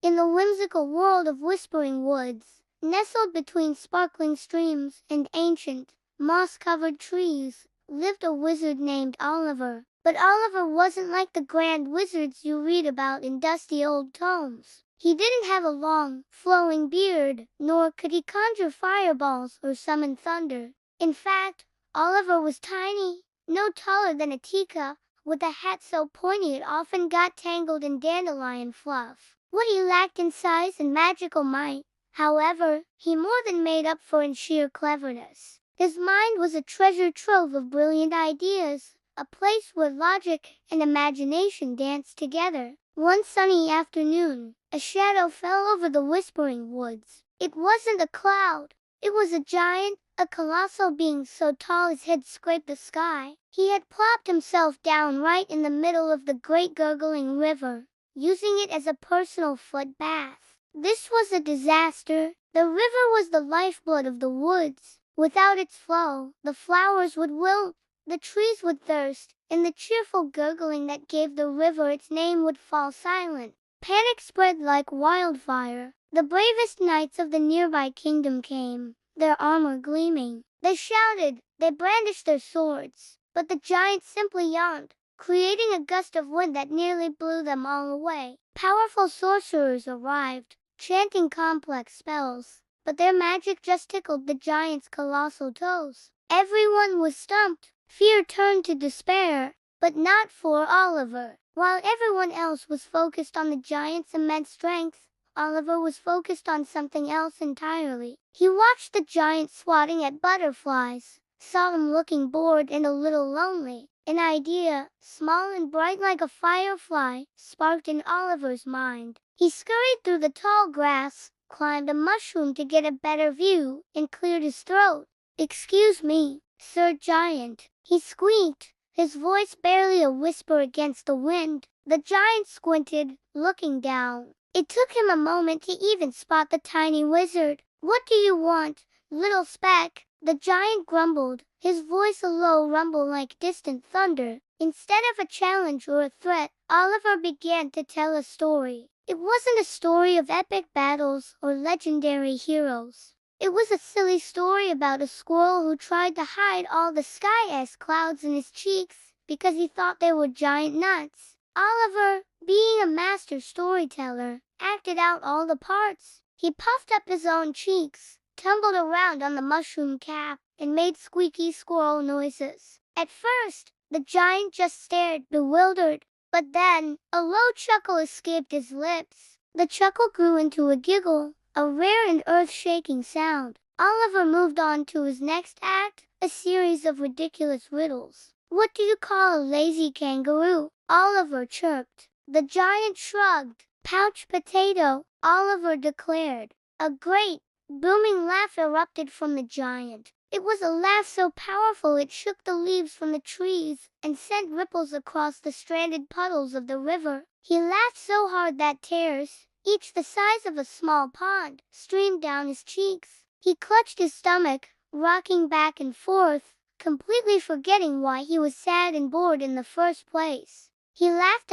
In the whimsical world of whispering woods, nestled between sparkling streams and ancient, moss-covered trees, lived a wizard named Oliver. But Oliver wasn't like the grand wizards you read about in dusty old tomes. He didn't have a long, flowing beard, nor could he conjure fireballs or summon thunder. In fact, Oliver was tiny, no taller than a teacup, with a hat so pointy it often got tangled in dandelion fluff. What he lacked in size and magical might, however, he more than made up for in sheer cleverness. His mind was a treasure trove of brilliant ideas, a place where logic and imagination danced together. One sunny afternoon, a shadow fell over the whispering woods. It wasn't a cloud. It was a giant, a colossal being so tall his head scraped the sky. He had plopped himself down right in the middle of the great gurgling river, using it as a personal foot bath. This was a disaster. The river was the lifeblood of the woods. Without its flow, the flowers would wilt, the trees would thirst, and the cheerful gurgling that gave the river its name would fall silent. Panic spread like wildfire. The bravest knights of the nearby kingdom came, their armor gleaming. They shouted, they brandished their swords, but the giant simply yawned, creating a gust of wind that nearly blew them all away. Powerful sorcerers arrived, chanting complex spells, but their magic just tickled the giant's colossal toes. Everyone was stumped. Fear turned to despair, but not for Oliver. While everyone else was focused on the giant's immense strength, Oliver was focused on something else entirely. He watched the giant swatting at butterflies, saw him looking bored and a little lonely. An idea, small and bright like a firefly, sparked in Oliver's mind. He scurried through the tall grass, climbed a mushroom to get a better view, and cleared his throat. "Excuse me, Sir Giant," he squeaked, his voice barely a whisper against the wind. The giant squinted, looking down. It took him a moment to even spot the tiny wizard. "What do you want, little speck?" the giant grumbled, his voice a low rumble like distant thunder. Instead of a challenge or a threat, Oliver began to tell a story. It wasn't a story of epic battles or legendary heroes. It was a silly story about a squirrel who tried to hide all the sky-esque clouds in his cheeks because he thought they were giant nuts. Oliver, being a master storyteller, acted out all the parts. He puffed up his own cheeks, tumbled around on the mushroom cap, and made squeaky squirrel noises. At first, the giant just stared, bewildered, but then, a low chuckle escaped his lips. The chuckle grew into a giggle, a rare and earth-shaking sound. Oliver moved on to his next act, a series of ridiculous riddles. "What do you call a lazy kangaroo?" Oliver chirped. The giant shrugged. "Pouch potato," Oliver declared. A great, booming laugh erupted from the giant. It was a laugh so powerful it shook the leaves from the trees and sent ripples across the stranded puddles of the river. He laughed so hard that tears, each the size of a small pond, streamed down his cheeks. He clutched his stomach, rocking back and forth, completely forgetting why he was sad and bored in the first place. He laughed,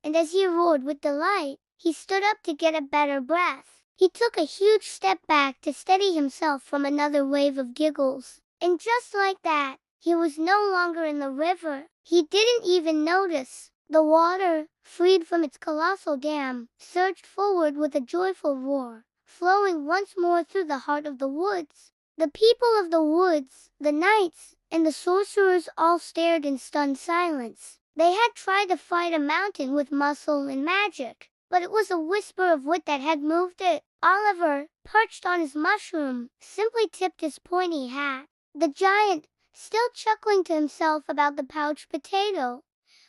and as he roared with delight, he stood up to get a better breath. He took a huge step back to steady himself from another wave of giggles. And just like that, he was no longer in the river. He didn't even notice. The water, freed from its colossal dam, surged forward with a joyful roar, flowing once more through the heart of the woods. The people of the woods, the knights, and the sorcerers all stared in stunned silence. They had tried to fight a mountain with muscle and magic, but it was a whisper of wit that had moved it. Oliver, perched on his mushroom, simply tipped his pointy hat. The giant, still chuckling to himself about the pouch potato,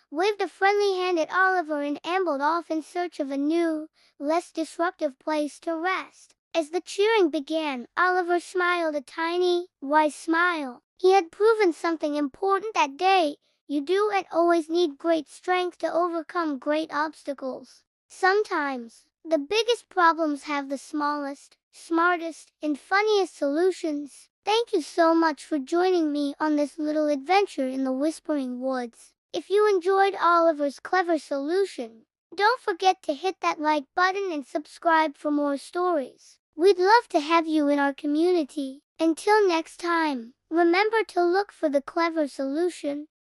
waved a friendly hand at Oliver and ambled off in search of a new, less disruptive place to rest. As the cheering began, Oliver smiled a tiny, wise smile. He had proven something important that day. You do and always need great strength to overcome great obstacles. Sometimes, the biggest problems have the smallest, smartest, and funniest solutions. Thank you so much for joining me on this little adventure in the Whispering Woods. If you enjoyed Oliver's clever solution, Don't forget to hit that like button and subscribe for more stories. We'd love to have you in our community. Until next time, remember to look for the clever solution.